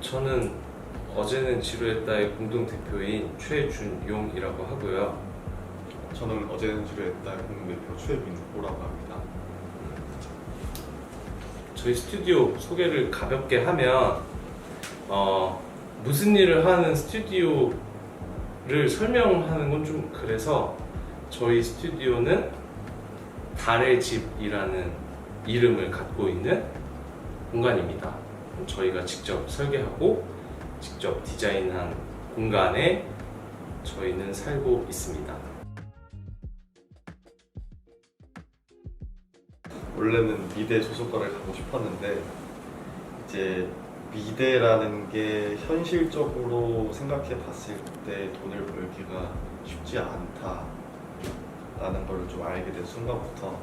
저는 어제는 지루했다의 공동 대표인 최준용이라고 하고요. 저는 어제는 지루했다 공동대표 최민호라고 합니다. 저희 스튜디오 소개를 가볍게 하면 무슨 일을 하는 스튜디오를 설명하는 건 좀 그래서 저희 스튜디오는 달의 집이라는 이름을 갖고 있는 공간입니다. 저희가 직접 설계하고 직접 디자인한 공간에 저희는 살고 있습니다. 원래는 미대 조속과를 가고 싶었는데 이제 미대라는 게 현실적으로 생각해 봤을 때 돈을 벌기가 쉽지 않다라는 걸 좀 알게 된 순간부터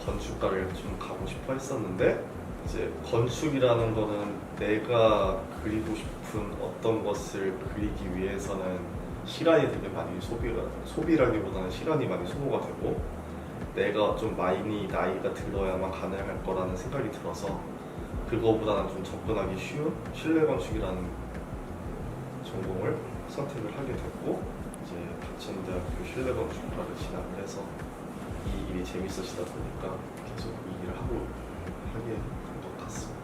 건축과를 좀 가고 싶어 했었는데, 이제 건축이라는 거는 내가 그리고 싶은 어떤 것을 그리기 위해서는 시간이 되게 많이 소비라기보다는 시간이 많이 소모가 되고, 내가 좀 많이 나이가 들어야만 가능할 거라는 생각이 들어서 그거보다는 좀 접근하기 쉬운 실내 건축이라는 전공을 선택을 하게 됐고, 이제 가천대학교 실내 건축과를 진학을 해서 이 일이 재밌어지다 보니까 계속 이 일을 하게 된 것 같습니다.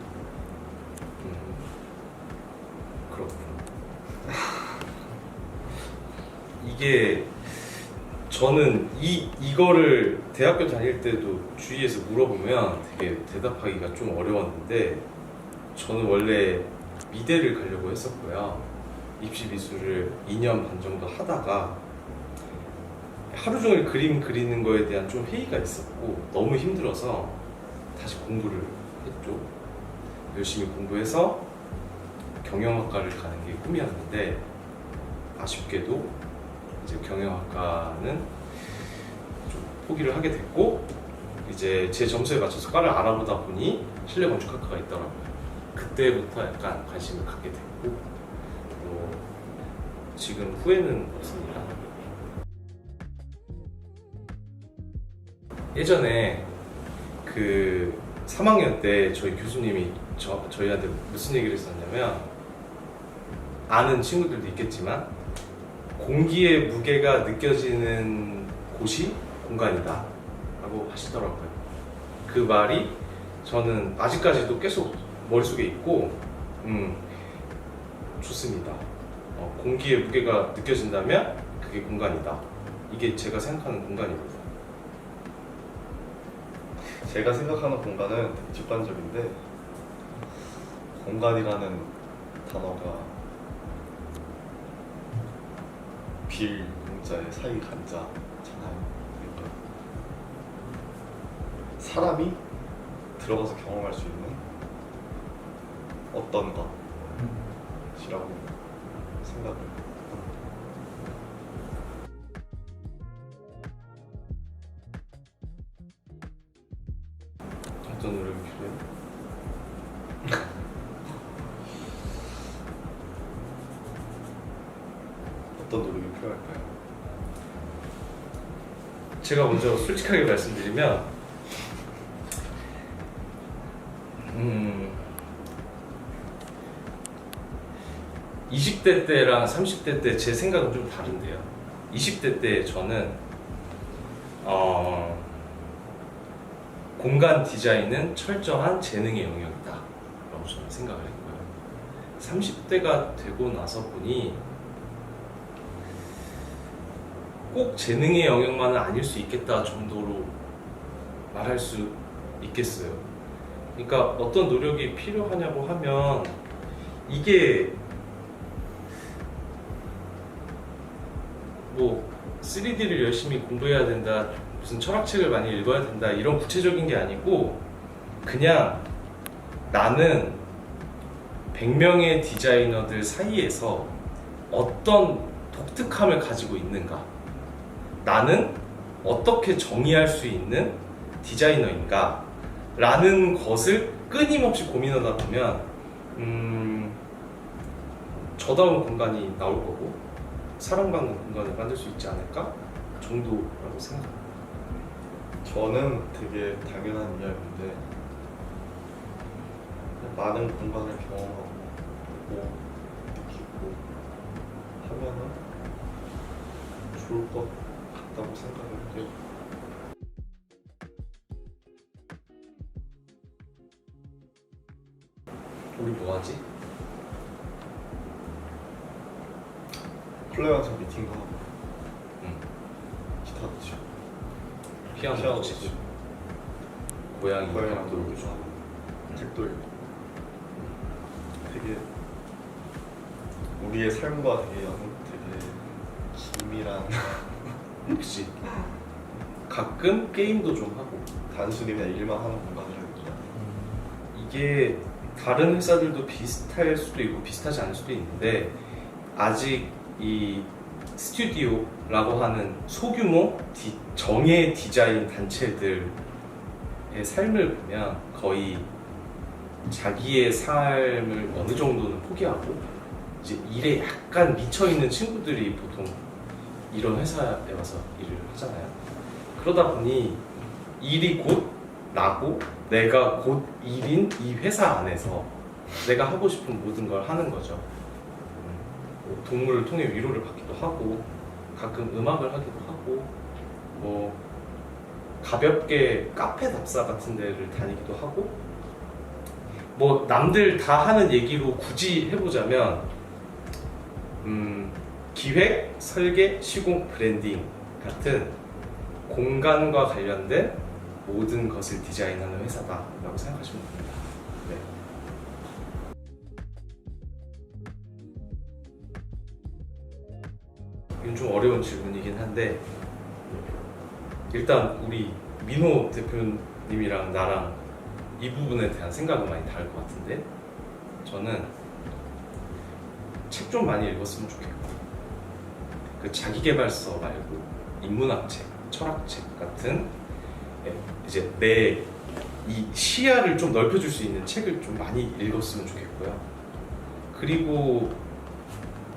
그렇군요. 이게 저는 이거를 대학교 다닐 때도 주위에서 물어보면 되게 대답하기가 좀 어려웠는데, 저는 원래 미대를 가려고 했었고요. 입시 미술을 2년 반 정도 하다가 하루 종일 그림 그리는 거에 대한 좀 회의가 있었고 너무 힘들어서 다시 공부를 했죠. 열심히 공부해서 경영학과를 가는 게 꿈이었는데, 아쉽게도 이제 경영학과는 좀 포기를 하게 됐고, 이제 제 점수에 맞춰서 과를 알아보다 보니 실내건축학과가 있더라고요. 그때부터 약간 관심을 갖게 됐고, 지금 후회는 없습니다. 예전에 그 3학년 때 저희 교수님이 저희한테 무슨 얘기를 했었냐면, 아는 친구들도 있겠지만 공기의 무게가 느껴지는 곳이 공간이다 라고 하시더라고요. 그 말이 저는 아직까지도 계속 머릿속에 있고 좋습니다. 공기의 무게가 느껴진다면 그게 공간이다. 이게 제가 생각하는 공간입니다. 제가 생각하는 공간은 되게 직관적인데, 공간이라는 단어가 빌 공자의 사이 간자잖아요. 그러니까 사람이 들어가서 경험할 수 있는 어떤 것이라고 생각을 합니다. 어떤 노력이 필요해요? 어떤 노력이 필요할까요? 제가 먼저 솔직하게 말씀드리면 20대 때랑 30대 때 제 생각은 좀 다른데요. 20대 때 저는 공간 디자인은 철저한 재능의 영역이다 라고 저는 생각을 했고요. 30대가 되고 나서 보니 꼭 재능의 영역만은 아닐 수 있겠다 정도로 말할 수 있겠어요. 그러니까 어떤 노력이 필요하냐고 하면, 이게 뭐 3D를 열심히 공부해야 된다, 무슨 철학책을 많이 읽어야 된다, 이런 구체적인 게 아니고, 그냥 나는 100명의 디자이너들 사이에서 어떤 독특함을 가지고 있는가, 나는 어떻게 정의할 수 있는 디자이너인가 라는 것을 끊임없이 고민하다 보면 저다운 공간이 나올 거고 사랑받는 공간을 만들 수 있지 않을까 정도라고 생각합니다. 저는 되게 당연한 이야기인데, 많은 공간을 경험하고 보고 느끼고 하면은 좋을 것 같다고 생각을 해요. 우리 뭐 하지? 플레이어한테 미팅도 하고 응. 기타도 치고 피아노 치고 고양이 고양이랑 놀고 놀고 하고 책도 읽고 되게 우리의 삶과 되게 긴밀한 그치. 가끔 게임도 좀 하고. 단순히 그냥 일만 하는 공간이라기보다 이게 다른 회사들도 비슷할 수도 있고 비슷하지 않을 수도 있는데 아직 이 스튜디오라고 하는 소규모 정예 디자인 단체들의 삶을 보면 거의 자기의 삶을 어느 정도는 포기하고 이제 일에 약간 미쳐있는 친구들이 보통 이런 회사에 와서 일을 하잖아요. 그러다 보니 일이 곧 나고 내가 곧 일인 이 회사 안에서 내가 하고 싶은 모든 걸 하는 거죠. 뭐 동물을 통해 위로를 받기도 하고 가끔 음악을 하기도 하고 뭐 가볍게 카페 답사 같은 데를 다니기도 하고 뭐 남들 다 하는 얘기로 굳이 해보자면 기획, 설계, 시공, 브랜딩 같은 공간과 관련된 모든 것을 디자인하는 회사다라고 생각하시면 됩니다. 네. 이건 좀 어려운 질문이긴 한데 일단 우리 민호 대표님이랑 나랑 이 부분에 대한 생각은 많이 다를 것 같은데 저는 책 좀 많이 읽었으면 좋겠고 그 자기계발서 말고 인문학책, 철학책 같은 이제 내 이 시야를 좀 넓혀줄 수 있는 책을 좀 많이 읽었으면 좋겠고요. 그리고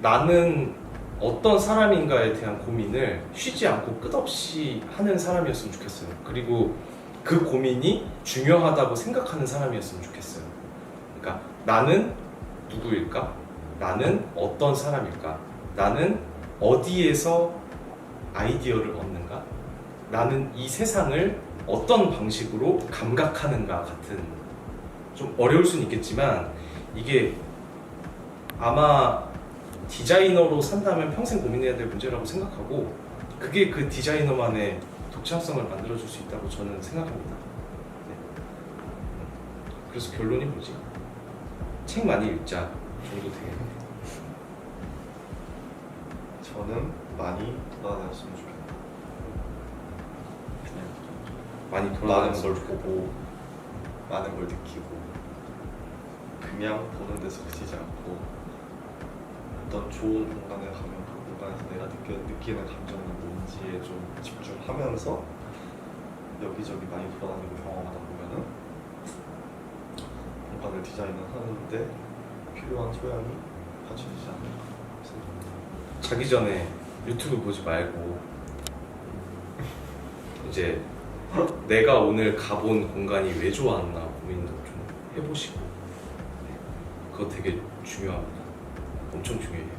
나는 어떤 사람인가에 대한 고민을 쉬지 않고 끝없이 하는 사람이었으면 좋겠어요. 그리고 그 고민이 중요하다고 생각하는 사람이었으면 좋겠어요. 그러니까 나는 누구일까? 나는 어떤 사람일까? 나는 어디에서 아이디어를 얻는가? 나는 이 세상을 어떤 방식으로 감각하는가 같은 좀 어려울 수는 있겠지만 이게 아마 디자이너로 산다면 평생 고민해야 될 문제라고 생각하고 그게 그 디자이너만의 독창성을 만들어줄 수 있다고 저는 생각합니다. 네. 그래서 결론이 뭐지? 책 많이 읽자 정도 되겠네요. 저는 많이 돌아다녔으면 좋겠다. 그냥 많이 많은 돌아다녔으면 걸 보고 많은 걸 느끼고 그냥 보는 데서 그치지 않고 어떤 좋은 공간에 가면 그 공간에서 내가 느끼는 감정이 뭔지에 좀 집중하면서 여기저기 많이 돌아다니고 경험하다 보면은 공간을 디자인을 하는데 필요한 소양이 갖춰지지 않을까 생각합니다. 자기 전에 유튜브 보지 말고 이제 내가 오늘 가본 공간이 왜 좋았나 고민도 좀 해보시고 그거 되게 중요합니다. 엄청 중요해요.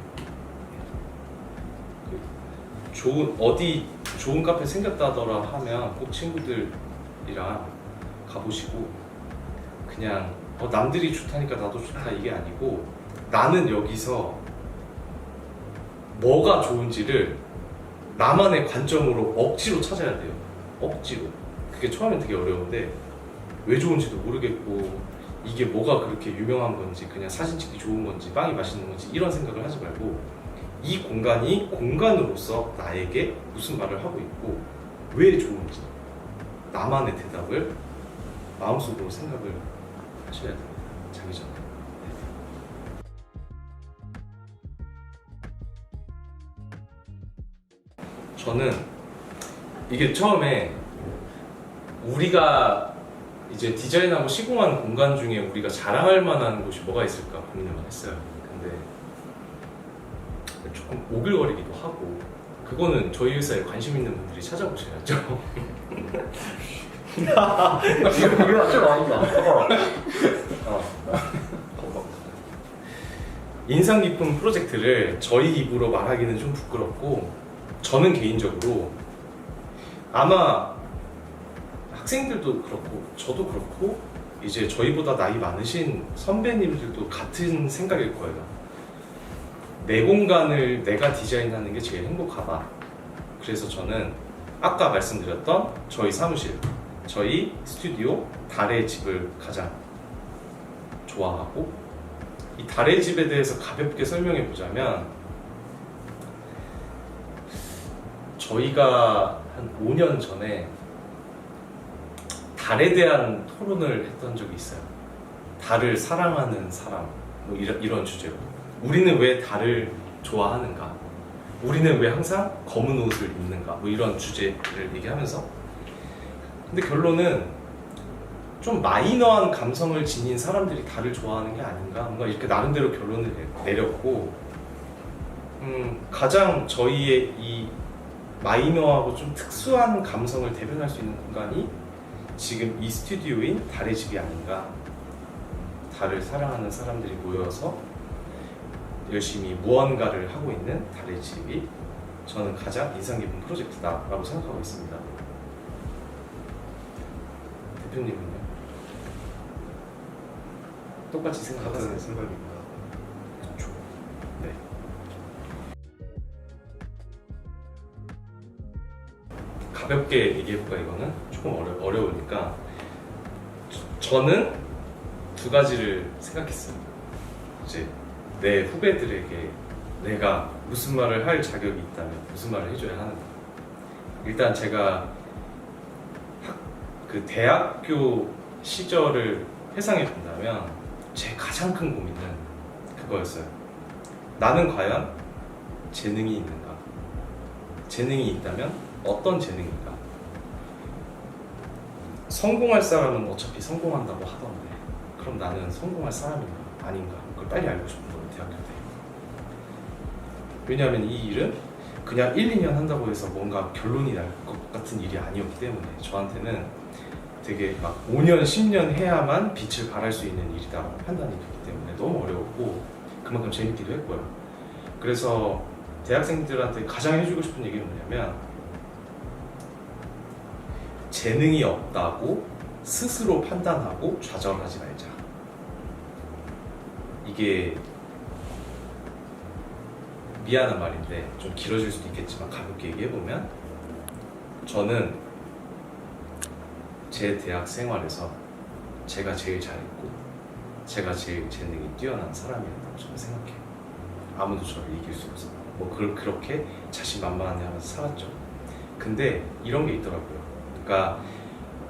좋은 카페 생겼다더라 하면 꼭 친구들이랑 가보시고 그냥 남들이 좋다니까 나도 좋다 이게 아니고 나는 여기서 뭐가 좋은지를 나만의 관점으로 억지로 찾아야 돼요. 억지로. 그게 처음엔 되게 어려운데 왜 좋은지도 모르겠고 이게 뭐가 그렇게 유명한 건지 그냥 사진 찍기 좋은 건지 빵이 맛있는 건지 이런 생각을 하지 말고 이 공간이 공간으로서 나에게 무슨 말을 하고 있고 왜 좋은지 나만의 대답을 마음속으로 생각을 하셔야 됩니다. 자기 전에. 저는 이게 처음에 우리가 이제 디자인하고 시공하는 공간 중에 우리가 자랑할 만한 곳이 뭐가 있을까 고민을 많이 했어요. 근데 조금 오글거리기도 하고 그거는 저희 회사에 관심 있는 분들이 찾아보셔야죠. 이거 좀 아니다. 인상 깊은 프로젝트를 저희 입으로 말하기는 좀 부끄럽고, 저는 개인적으로 아마 학생들도 그렇고 저도 그렇고 이제 저희보다 나이 많으신 선배님들도 같은 생각일 거예요. 내 공간을 내가 디자인하는 게 제일 행복하다. 그래서 저는 아까 말씀드렸던 저희 사무실, 저희 스튜디오, 달의 집을 가장 좋아하고, 이 달의 집에 대해서 가볍게 설명해 보자면, 저희가 한 5년 전에 달에 대한 토론을 했던 적이 있어요. 달을 사랑하는 사람, 뭐 이런 주제로. 우리는 왜 달을 좋아하는가? 우리는 왜 항상 검은 옷을 입는가? 뭐 이런 주제를 얘기하면서. 근데 결론은 좀 마이너한 감성을 지닌 사람들이 달을 좋아하는 게 아닌가? 뭔가 이렇게 나름대로 결론을 내렸고, 가장 저희의 이 마이너하고 좀 특수한 감성을 대변할 수 있는 공간이 지금 이 스튜디오인 달의 집이 아닌가. 달을 사랑하는 사람들이 모여서 열심히 무언가를 하고 있는 달의 집이 저는 가장 인상 깊은 프로젝트다라고 생각하고 있습니다. 대표님은요? 똑같이 생각하세요? 같은 생각입니다. 그렇죠. 네. 가볍게 얘기해볼까? 이거는 조금 어려우니까 저는 두 가지를 생각했어요. 이제 내 후배들에게 내가 무슨 말을 할 자격이 있다면 무슨 말을 해줘야 하는가. 일단 제가 그 대학교 시절을 회상해 본다면 제 가장 큰 고민은 그거였어요. 나는 과연 재능이 있는가? 재능이 있다면 어떤 재능인가? 성공할 사람은 어차피 성공한다고 하던데, 그럼 나는 성공할 사람인가 아닌가? 그걸 빨리 알고 싶은 거예요, 대학교 때. 왜냐하면 이 일은 그냥 1, 2년 한다고 해서 뭔가 결론이 날 것 같은 일이 아니었기 때문에 저한테는 되게 막 5년, 10년 해야만 빛을 발할 수 있는 일이다 판단이 됐기 때문에 너무 어려웠고, 그만큼 재밌기도 했고요. 그래서 대학생들한테 가장 해주고 싶은 얘기는 뭐냐면, 재능이 없다고 스스로 판단하고 좌절하지 말자. 이게 미안한 말인데 좀 길어질 수도 있겠지만 가볍게 얘기해보면, 저는 제 대학 생활에서 제가 제일 잘했고 제가 제일 재능이 뛰어난 사람이었다고 저는 생각해요. 아무도 저를 이길 수 없어. 뭐 그렇게 자신만만해 하면서 살았죠. 근데 이런 게 있더라고요. 그러니까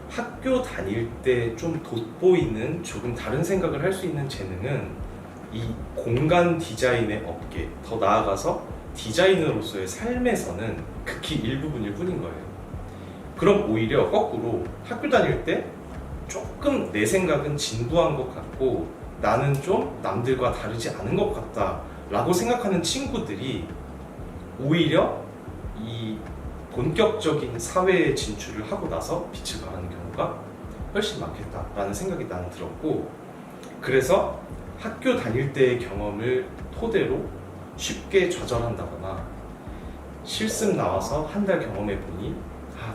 학교 다닐 때 좀 돋보이는 조금 다른 생각을 할 수 있는 재능은 이 공간 디자인의 업계, 더 나아가서 디자이너로서의 삶에서는 극히 일부분일 뿐인 거예요. 그럼 오히려 거꾸로 학교 다닐 때 조금 내 생각은 진부한 것 같고 나는 좀 남들과 다르지 않은 것 같다 라고 생각하는 친구들이 오히려 이 본격적인 사회에 진출을 하고 나서 빛을 발하는 경우가 훨씬 많겠다라는 생각이 나는 들었고, 그래서 학교 다닐 때의 경험을 토대로 쉽게 좌절한다거나 실습 나와서 한 달 경험해 보니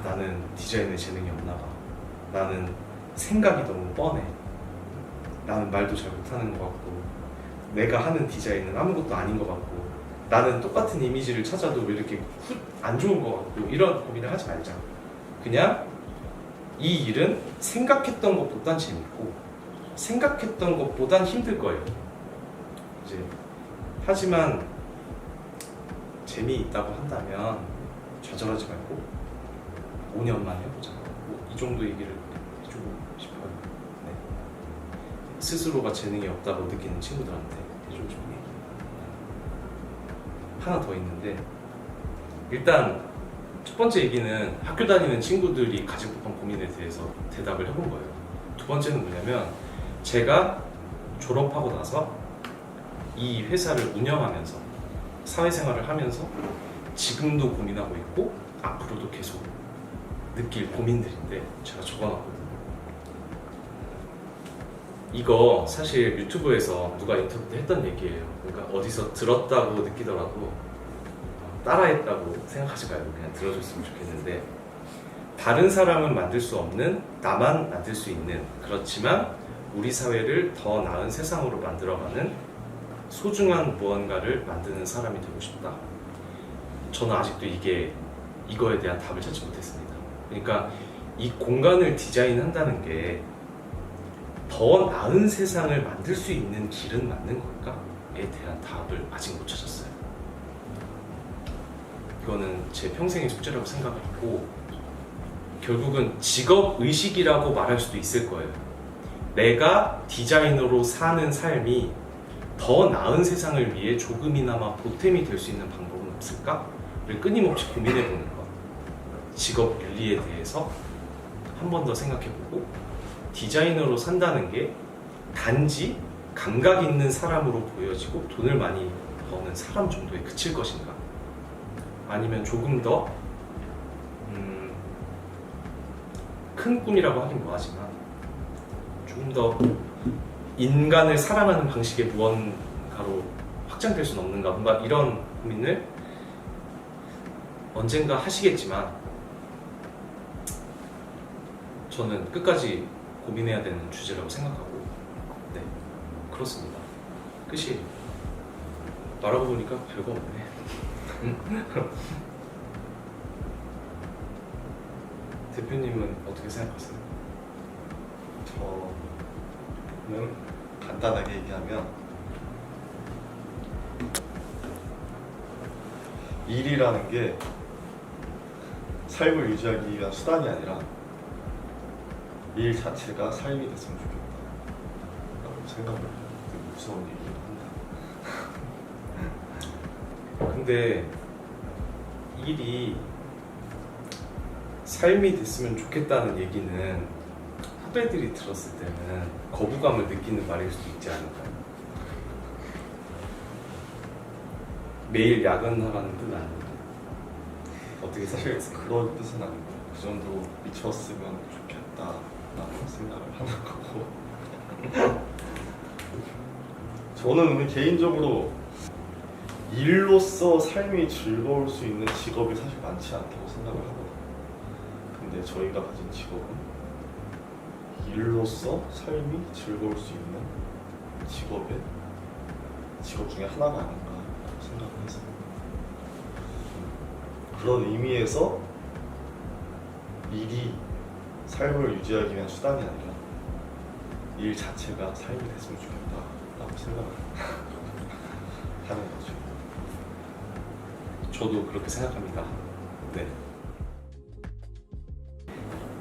나는 디자인에 재능이 없나 봐, 나는 생각이 너무 뻔해, 나는 말도 잘 못하는 것 같고 내가 하는 디자인은 아무것도 아닌 것 같고 나는 똑같은 이미지를 찾아도 왜 이렇게 안 좋은 것 같고, 이런 고민을 하지 말자. 그냥 이 일은 생각했던 것보단 재밌고 생각했던 것보단 힘들 거예요. 이제 하지만 재미있다고 한다면 좌절하지 말고 5년만 해보자. 이 정도 얘기를 해주고 싶어요. 네. 스스로가 재능이 없다고 느끼는 친구들한테 해주고 싶은 얘기. 하나 더 있는데, 일단 첫 번째 얘기는 학교 다니는 친구들이 가질 법한 고민에 대해서 대답을 해본 거예요. 두 번째는 뭐냐면, 제가 졸업하고 나서 이 회사를 운영하면서 사회생활을 하면서 지금도 고민하고 있고 앞으로도 계속 느낄 고민들인데 제가 적어놨거든요. 이거 사실 유튜브에서 누가 인터뷰 때 했던 얘기예요. 그러니까 어디서 들었다고 느끼더라도 따라했다고 생각하지 말고 그냥 들어줬으면 좋겠는데, 다른 사람은 만들 수 없는 나만 만들 수 있는, 그렇지만 우리 사회를 더 나은 세상으로 만들어가는 소중한 무언가를 만드는 사람이 되고 싶다. 저는 아직도 이거에 대한 답을 찾지 못했습니다. 그러니까 이 공간을 디자인한다는 게 더 나은 세상을 만들 수 있는 길은 맞는 걸까?에 대한 답을 아직 못 찾았어요. 이거는 제 평생의 숙제라고 생각하고, 결국은 직업의식이라고 말할 수도 있을 거예요. 내가 디자이너로 사는 삶이 더 나은 세상을 위해 조금이나마 보탬이 될 수 있는 방법은 없을까?를 끊임없이 고민해보는 것. 직업 윤리에 대해서 한 번 더 생각해보고, 디자이너로 산다는 게 단지 감각 있는 사람으로 보여지고 돈을 많이 버는 사람 정도에 그칠 것인가? 아니면 조금 더 큰 꿈이라고 하긴 뭐하지만 조금 더 인간을 사랑하는 방식의 무언가로 확장될 수는 없는가? 뭔가 이런 고민을 언젠가 하시겠지만 저는 끝까지 고민해야 되는 주제라고 생각하고, 네, 그렇습니다. 끝이에요. 말하고 보니까 별거 없네. 대표님은 어떻게 생각하세요? 저는 간단하게 얘기하면 일이라는 게 삶을 유지하기 위한 수단이 아니라 일 자체가 삶이 됐으면 좋겠다 라고 생각을 해요. 되게 무서운 얘기긴 한데 근데 일이 삶이 됐으면 좋겠다는 얘기는 후배들이 들었을 때는 거부감을 느끼는 말일 수도 있지 않을까요? 매일 야근하라는 뜻 아닌가요? 어떻게 사실 생각하세요? 그런 뜻은 아니고 그 정도로 미쳤으면 좋겠다라고 생각을 하는 거고 저는 개인적으로 일로서 삶이 즐거울 수 있는 직업이 사실 많지 않다고 생각을 하거든요. 근데 저희가 가진 직업은 일로서 삶이 즐거울 수 있는 직업 중에 하나가 아닌가라고 생각을 해서 그런 의미에서 일이 삶을 유지하기 위한 수단이 아니라 일 자체가 삶이 됐으면 좋겠다라고 생각을 하는 거죠. 저도 그렇게 생각합니다. 네.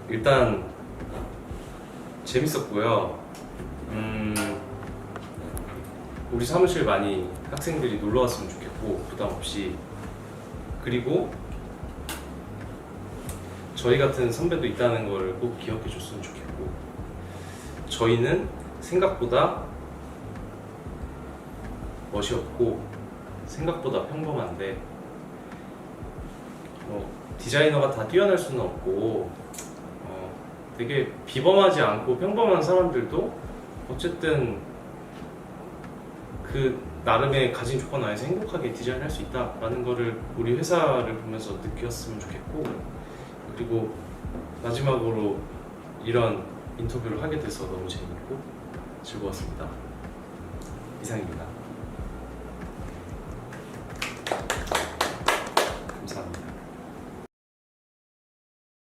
일단 재밌었고요. 우리 사무실 많이 학생들이 놀러 왔으면 좋겠고, 부담 없이. 그리고 저희 같은 선배도 있다는 걸 꼭 기억해 줬으면 좋겠고, 저희는 생각보다 멋이 없고 생각보다 평범한데 디자이너가 다 뛰어날 수는 없고 되게 비범하지 않고 평범한 사람들도 어쨌든 그 나름의 가진 조건 안에서 행복하게 디자인할 수 있다라는 거를 우리 회사를 보면서 느꼈으면 좋겠고, 그리고 마지막으로 이런 인터뷰를 하게 돼서 너무 재밌고 즐거웠습니다. 이상입니다.